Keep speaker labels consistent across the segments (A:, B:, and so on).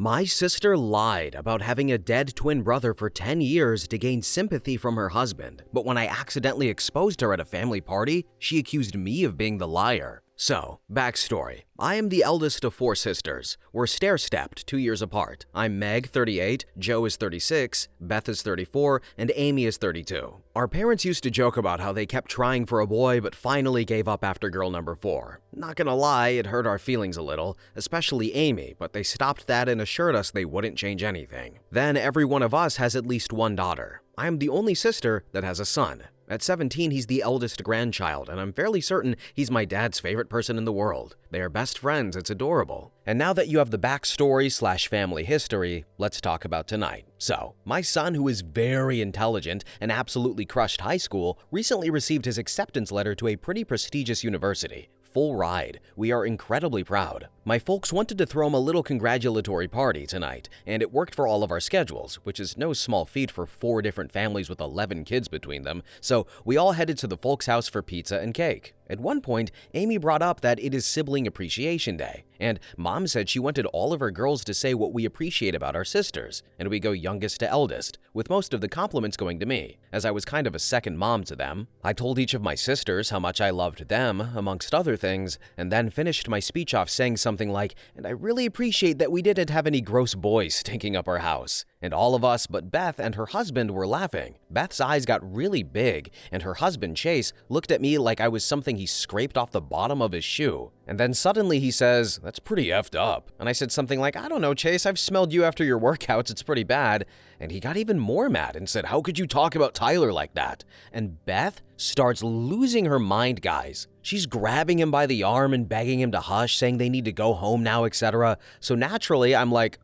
A: My sister lied about having a dead twin brother for 10 years to gain sympathy from her husband, but when I accidentally exposed her at a family party, she accused me of being the liar. So, backstory. I am the eldest of 4 sisters. We're stair-stepped 2 years apart. I'm Meg, 38, Joe is 36, Beth is 34, and Amy is 32. Our parents used to joke about how they kept trying for a boy but finally gave up after girl number 4. Not gonna lie, it hurt our feelings a little, especially Amy, but they stopped that and assured us they wouldn't change anything. Then every one of us has at least one daughter. I'm the only sister that has a son. At 17, he's the eldest grandchild, and I'm fairly certain he's my dad's favorite person in the world. They are best friends, it's adorable. And now that you have the backstory/family history, let's talk about tonight. So, my son, who is very intelligent and absolutely crushed high school, recently received his acceptance letter to a pretty prestigious university. Full ride. We are incredibly proud. My folks wanted to throw him a little congratulatory party tonight, and it worked for all of our schedules, which is no small feat for 4 different families with 11 kids between them, so we all headed to the folks' house for pizza and cake. At one point, Amy brought up that it is Sibling Appreciation Day, and Mom said she wanted all of her girls to say what we appreciate about our sisters, and we go youngest to eldest, with most of the compliments going to me, as I was kind of a second mom to them. I told each of my sisters how much I loved them, amongst other things, and then finished my speech off saying something like, "And I really appreciate that we didn't have any gross boys stinking up our house." And all of us but Beth and her husband were laughing. Beth's eyes got really big, and her husband, Chase, looked at me like I was something he scraped off the bottom of his shoe. And then suddenly he says, "That's pretty effed up." And I said something like, "I don't know, Chase, I've smelled you after your workouts, it's pretty bad." And he got even more mad and said, "How could you talk about Tyler like that?" And Beth starts losing her mind, guys. She's grabbing him by the arm and begging him to hush, saying they need to go home now, etc. So naturally, I'm like,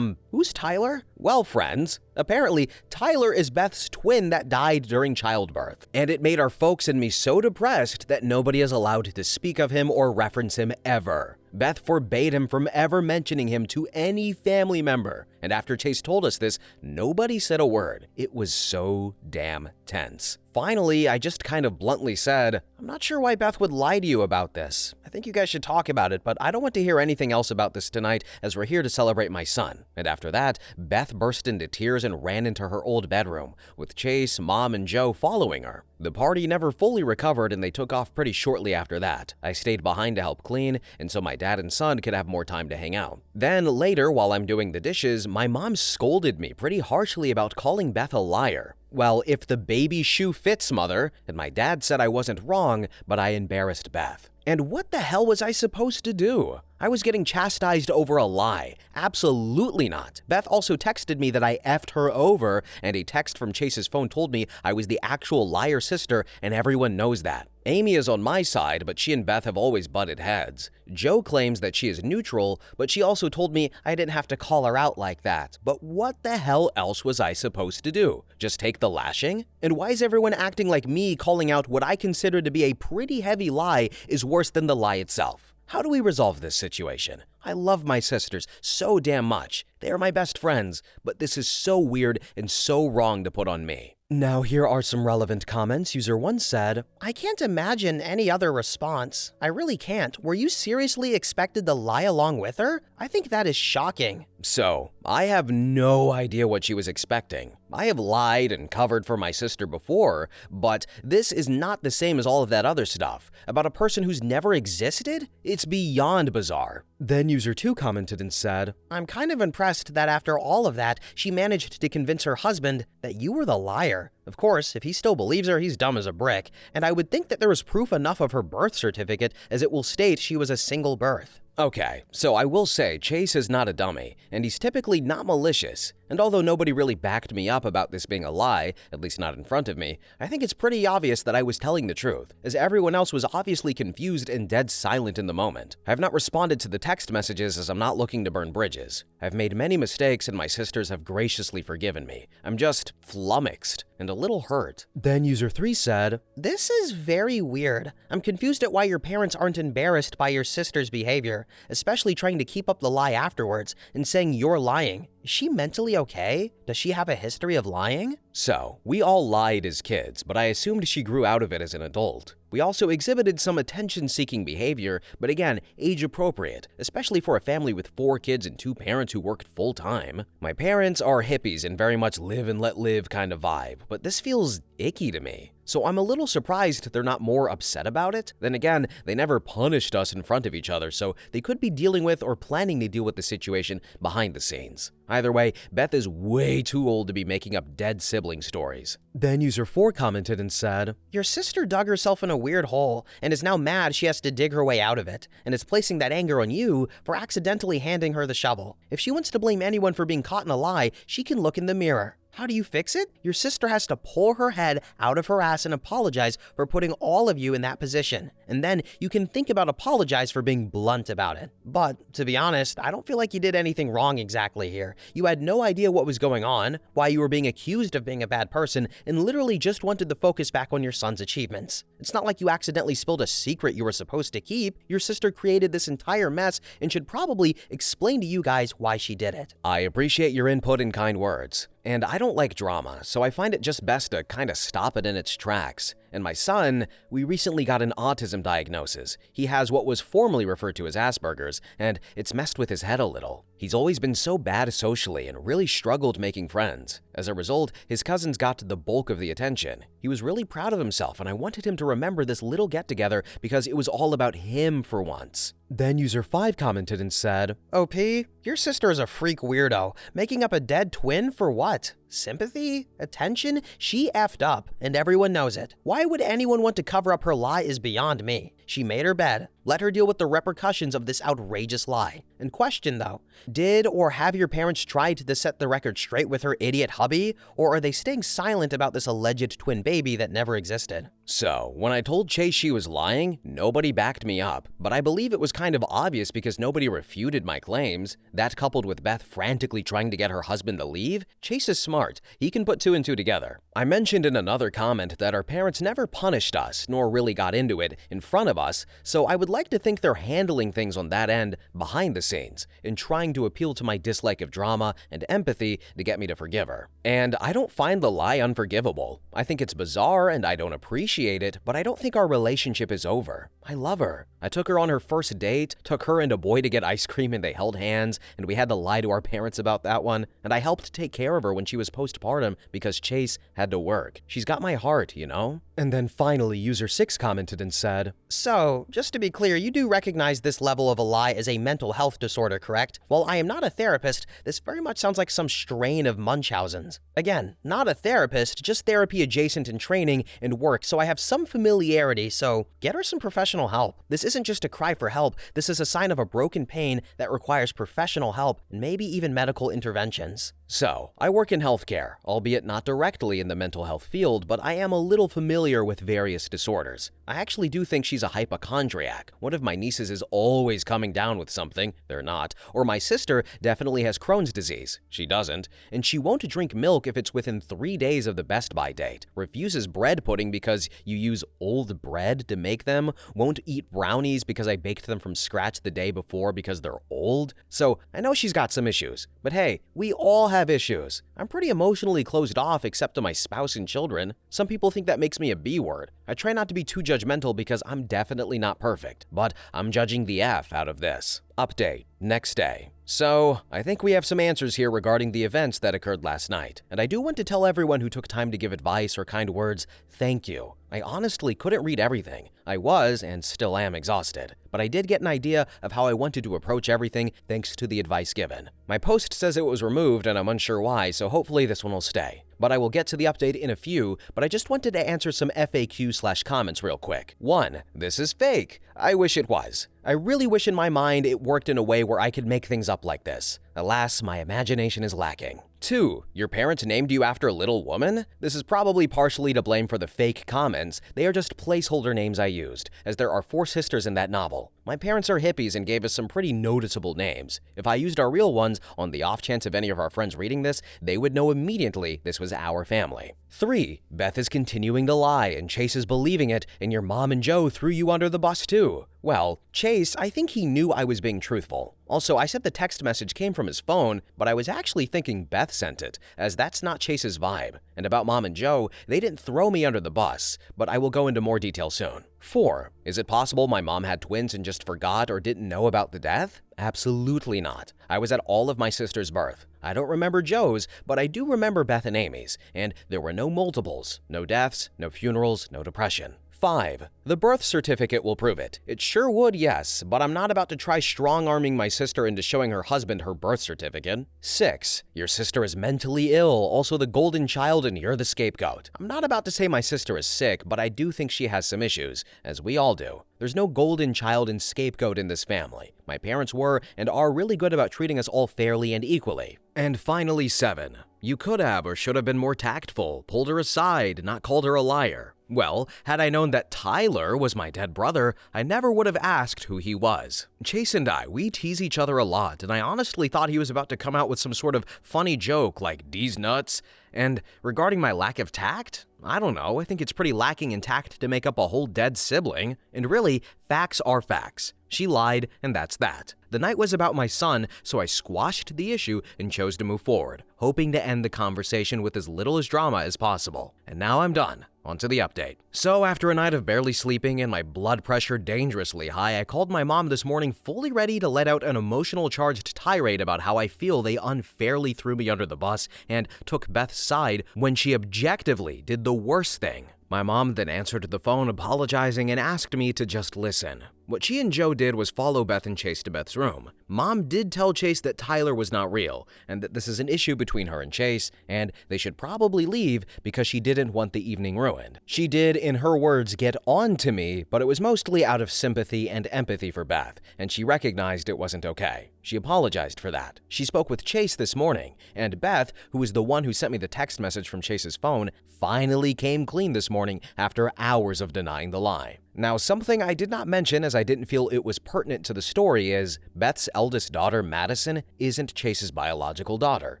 A: who's Tyler? Well, friends, apparently Tyler is Beth's twin that died during childbirth. And it made our folks and me so depressed that nobody is allowed to speak of him or reference him ever. Beth forbade him from ever mentioning him to any family member. And after Chase told us this, nobody said a word. It was so damn tense. Finally, I just kind of bluntly said, "I'm not sure why Beth would lie to you about this. I think you guys should talk about it, but I don't want to hear anything else about this tonight as we're here to celebrate my son." And after that, Beth burst into tears and ran into her old bedroom, with Chase, Mom, and Joe following her. The party never fully recovered and they took off pretty shortly after that. I stayed behind to help clean, and so my dad and son could have more time to hang out. Then later, while I'm doing the dishes, my mom scolded me pretty harshly about calling Beth a liar. Well, if the baby shoe fits, mother, and my dad said I wasn't wrong, but I embarrassed Beth. And what the hell was I supposed to do? I was getting chastised over a lie. Absolutely not. Beth also texted me that I effed her over, and a text from Chase's phone told me I was the actual liar sister, and everyone knows that. Amy is on my side, but she and Beth have always butted heads. Joe claims that she is neutral, but she also told me I didn't have to call her out like that. But what the hell else was I supposed to do? Just take the lashing? And why is everyone acting like me calling out what I consider to be a pretty heavy lie is worse than the lie itself? How do we resolve this situation? I love my sisters so damn much. They are my best friends, but this is so weird and so wrong to put on me. Now here are some relevant comments. User 1 said, "I can't imagine any other response. I really can't. Were you seriously expected to lie along with her? I think that is shocking." So, I have no idea what she was expecting. I have lied and covered for my sister before, but this is not the same as all of that other stuff. About a person who's never existed? It's beyond bizarre. Then user 2 commented and said, "I'm kind of impressed that after all of that, she managed to convince her husband that you were the liar. Of course, if he still believes her, he's dumb as a brick, and I would think that there was proof enough of her birth certificate as it will state she was a single birth." Okay, so I will say Chase is not a dummy, and he's typically not malicious. And although nobody really backed me up about this being a lie, at least not in front of me, I think it's pretty obvious that I was telling the truth, as everyone else was obviously confused and dead silent in the moment. I have not responded to the text messages as I'm not looking to burn bridges. I've made many mistakes and my sisters have graciously forgiven me. I'm just flummoxed and a little hurt. Then user 3 said, "This is very weird. I'm confused at why your parents aren't embarrassed by your sister's behavior, especially trying to keep up the lie afterwards and saying you're lying. Is she mentally okay? Does she have a history of lying?" So, we all lied as kids, but I assumed she grew out of it as an adult. We also exhibited some attention-seeking behavior, but again, age-appropriate, especially for a family with 4 kids and 2 parents who worked full-time. My parents are hippies and very much live and let live kind of vibe, but this feels icky to me. So I'm a little surprised they're not more upset about it. Then again, they never punished us in front of each other, so they could be dealing with or planning to deal with the situation behind the scenes. Either way, Beth is way too old to be making up dead sibling stories. Then user 4 commented and said, "Your sister dug herself in a weird hole and is now mad she has to dig her way out of it, and is placing that anger on you for accidentally handing her the shovel. If she wants to blame anyone for being caught in a lie, she can look in the mirror. How do you fix it? Your sister has to pull her head out of her ass and apologize for putting all of you in that position. And then you can think about apologize for being blunt about it. But to be honest, I don't feel like you did anything wrong exactly here. You had no idea what was going on, why you were being accused of being a bad person, and literally just wanted the focus back on your son's achievements. It's not like you accidentally spilled a secret you were supposed to keep. Your sister created this entire mess and should probably explain to you guys why she did it." I appreciate your input and kind words. And I don't like drama, so I find it just best to kind of stop it in its tracks. And my son, we recently got an autism diagnosis. He has what was formerly referred to as Asperger's, and it's messed with his head a little. He's always been so bad socially and really struggled making friends. As a result, his cousins got the bulk of the attention. He was really proud of himself, and I wanted him to remember this little get-together because it was all about him for once. Then user 5 commented and said, "OP, your sister is a freak weirdo. Making up a dead twin for what? Sympathy? Attention? She effed up, and everyone knows it. Why would anyone want to cover up her lie is beyond me. She made her bed. Let her deal with the repercussions of this outrageous lie. And question though, did or have your parents tried to set the record straight with her idiot hubby, or are they staying silent about this alleged twin baby that never existed?" So, when I told Chase she was lying, nobody backed me up, but I believe it was kind of obvious because nobody refuted my claims. That coupled with Beth frantically trying to get her husband to leave, Chase is smart. He can put 2 and 2 together. I mentioned in another comment that our parents never punished us, nor really got into it in front of us, so I would like to think they're handling things on that end behind the scenes and trying to appeal to my dislike of drama and empathy to get me to forgive her. And I don't find the lie unforgivable. I think it's bizarre and I don't appreciate it, but I don't think our relationship is over. I love her. I took her on her first date, took her and a boy to get ice cream and they held hands, and we had to lie to our parents about that one, and I helped take care of her when she was postpartum because Chase had to work. She's got my heart, you know? And then finally, user 6 commented and said, "So, just to be clear, you do recognize this level of a lie as a mental health disorder, correct? While I am not a therapist, this very much sounds like some strain of Munchausen's. Again, not a therapist, just therapy adjacent in training and work, so I have some familiarity, so get her some professional help. This isn't just a cry for help, this is a sign of a broken pain that requires professional help and maybe even medical interventions." So, I work in healthcare, albeit not directly in the mental health field, but I am a little familiar with various disorders. I actually do think she's a hypochondriac. One of my nieces is always coming down with something, they're not, or my sister definitely has Crohn's disease, she doesn't, and she won't drink milk if it's within 3 days of the Best Buy date, refuses bread pudding because you use old bread to make them, won't eat brownies because I baked them from scratch the day before because they're old. So, I know she's got some issues, but hey, we all have issues. I'm pretty emotionally closed off except to my spouse and children. Some people think that makes me a B word. I try not to be too judgmental because I'm definitely not perfect, but I'm judging the F out of this. Update, next day. So, I think we have some answers here regarding the events that occurred last night, and I do want to tell everyone who took time to give advice or kind words, thank you. I honestly couldn't read everything. I was, and still am, exhausted, but I did get an idea of how I wanted to approach everything thanks to the advice given. My post says it was removed and I'm unsure why, so hopefully this one will stay. But I will get to the update in a few, but I just wanted to answer some FAQ/comments real quick. 1. This is fake. I wish it was. I really wish in my mind it worked in a way where I could make things up like this. Alas, my imagination is lacking. 2. Your parents named you after Little Woman? This is probably partially to blame for the fake comments. They are just placeholder names I used, as there are 4 sisters in that novel. My parents are hippies and gave us some pretty noticeable names. If I used our real ones, on the off chance of any of our friends reading this, they would know immediately this was our family. 3. Beth is continuing to lie and Chase is believing it, and your mom and Joe threw you under the bus too. Well, Chase, I think he knew I was being truthful. Also, I said the text message came from his phone, but I was actually thinking Beth sent it, as that's not Chase's vibe. And about Mom and Joe, they didn't throw me under the bus, but I will go into more detail soon. 4. Is it possible my mom had twins and just forgot or didn't know about the death? Absolutely not. I was at all of my sister's birth. I don't remember Joe's, but I do remember Beth and Amy's, and there were no multiples, no deaths, no funerals, no depression. 5. The birth certificate will prove it. It sure would, yes, but I'm not about to try strong-arming my sister into showing her husband her birth certificate. 6. Your sister is mentally ill, also the golden child, and you're the scapegoat. I'm not about to say my sister is sick, but I do think she has some issues, as we all do. There's no golden child and scapegoat in this family. My parents were and are really good about treating us all fairly and equally. And finally, 7. You could have or should have been more tactful, pulled her aside, not called her a liar. Well, had I known that Tyler was my dead brother, I never would have asked who he was. Chase and I, we tease each other a lot, and I honestly thought he was about to come out with some sort of funny joke like "D's nuts." And regarding my lack of tact, I don't know, I think it's pretty lacking in tact to make up a whole dead sibling. And really, facts are facts. She lied, and that's that. The night was about my son, so I squashed the issue and chose to move forward, hoping to end the conversation with as little as drama as possible. And now I'm done. On to the update. So after a night of barely sleeping and my blood pressure dangerously high, I called my mom this morning fully ready to let out an emotional charged tirade about how I feel they unfairly threw me under the bus and took Beth's side when she objectively did the worst thing. My mom then answered the phone apologizing and asked me to just listen. What she and Joe did was follow Beth and Chase to Beth's room. Mom did tell Chase that Tyler was not real, and that this is an issue between her and Chase, and they should probably leave because she didn't want the evening ruined. She did, in her words, get on to me, but it was mostly out of sympathy and empathy for Beth, and she recognized it wasn't okay. She apologized for that. She spoke with Chase this morning, and Beth, who was the one who sent me the text message from Chase's phone, finally came clean this morning after hours of denying the lie. Now, something I did not mention as I didn't feel it was pertinent to the story is Beth's eldest daughter, Madison, isn't Chase's biological daughter.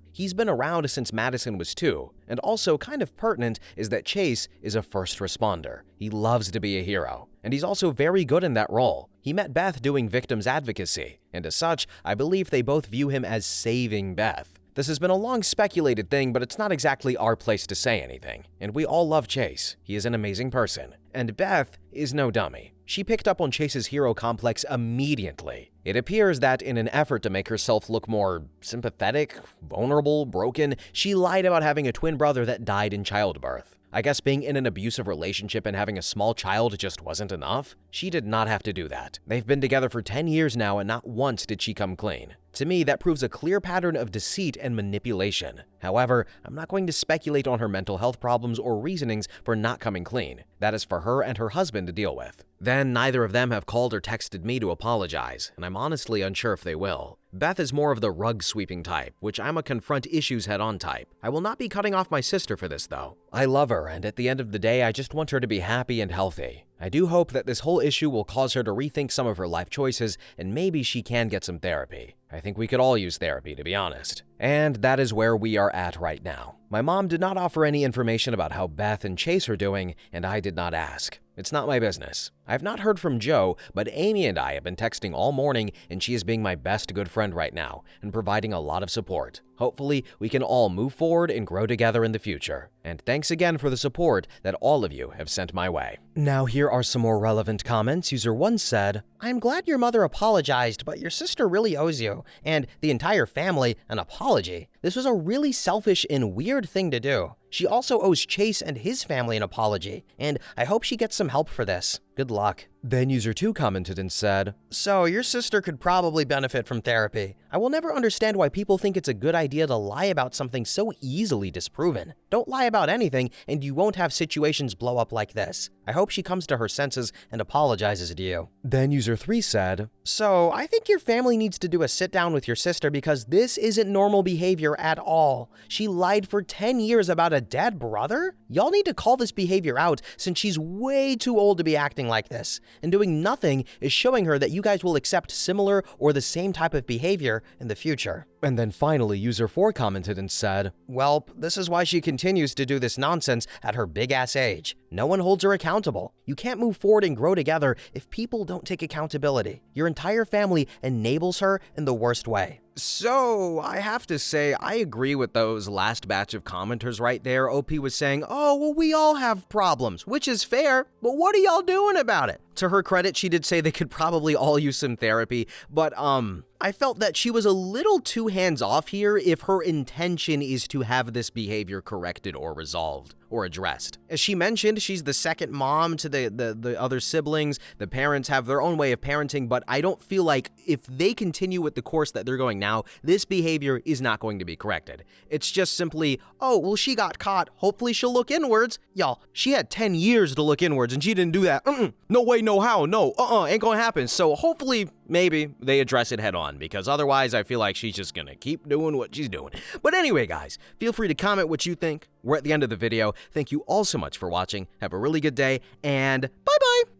A: He's been around since Madison was 2. And also kind of pertinent is that Chase is a first responder. He loves to be a hero, and he's also very good in that role. He met Beth doing victims advocacy, and as such, I believe they both view him as saving Beth. This has been a long speculated thing, but it's not exactly our place to say anything. And we all love Chase. He is an amazing person. And Beth is no dummy. She picked up on Chase's hero complex immediately. It appears that in an effort to make herself look more sympathetic, vulnerable, broken, she lied about having a twin brother that died in childbirth. I guess being in an abusive relationship and having a small child just wasn't enough? She did not have to do that. They've been together for 10 years now and not once did she come clean. To me, that proves a clear pattern of deceit and manipulation. However, I'm not going to speculate on her mental health problems or reasonings for not coming clean. That is for her and her husband to deal with. Then, neither of them have called or texted me to apologize, and I'm honestly unsure if they will. Beth is more of the rug-sweeping type, which I'm a confront issues head-on type. I will not be cutting off my sister for this, though. I love her, and at the end of the day, I just want her to be happy and healthy. I do hope that this whole issue will cause her to rethink some of her life choices, and maybe she can get some therapy. I think we could all use therapy, to be honest. And that is where we are at right now. My mom did not offer any information about how Beth and Chase are doing, and I did not ask. It's not my business. I have not heard from Joe, but Amy and I have been texting all morning, and she is being my best good friend right now and providing a lot of support. Hopefully, we can all move forward and grow together in the future. And thanks again for the support that all of you have sent my way. Now here are some more relevant comments. User 1 said, "I'm glad your mother apologized, but your sister really owes you, and the entire family, an apology. This was a really selfish and weird thing to do. She also owes Chase and his family an apology, and I hope she gets some help for this. Good luck." Then user 2 commented and said, "So your sister could probably benefit from therapy. I will never understand why people think it's a good idea to lie about something so easily disproven. Don't lie about anything and you won't have situations blow up like this. I hope she comes to her senses and apologizes to you." Then user 3 said, "So I think your family needs to do a sit down with your sister because this isn't normal behavior at all. She lied for 10 years about a dead brother? Y'all need to call this behavior out since she's way too old to be acting like this. And doing nothing is showing her that you guys will accept similar or the same type of behavior in the future." And then finally, user 4 commented and said, "Well, this is why she continues to do this nonsense at her big-ass age. No one holds her accountable. You can't move forward and grow together if people don't take accountability. Your entire family enables her in the worst way." So, I have to say, I agree with those last batch of commenters right there. OP was saying, oh, well, we all have problems, which is fair, but what are y'all doing about it? To her credit, she did say they could probably all use some therapy, but I felt that she was a little too hands-off here if her intention is to have this behavior corrected or resolved or addressed. As she mentioned, she's the second mom to the other siblings. The parents have their own way of parenting, but I don't feel like if they continue with the course that they're going now, this behavior is not going to be corrected. It's just simply, oh, well, she got caught. Hopefully she'll look inwards. Y'all, she had 10 years to look inwards and she didn't do that. No way, no how, no, ain't gonna happen. So hopefully, maybe they address it head on, because otherwise I feel like she's just gonna keep doing what she's doing. But anyway, guys, feel free to comment what you think. We're at the end of the video. Thank you all so much for watching. Have a really good day, and bye-bye!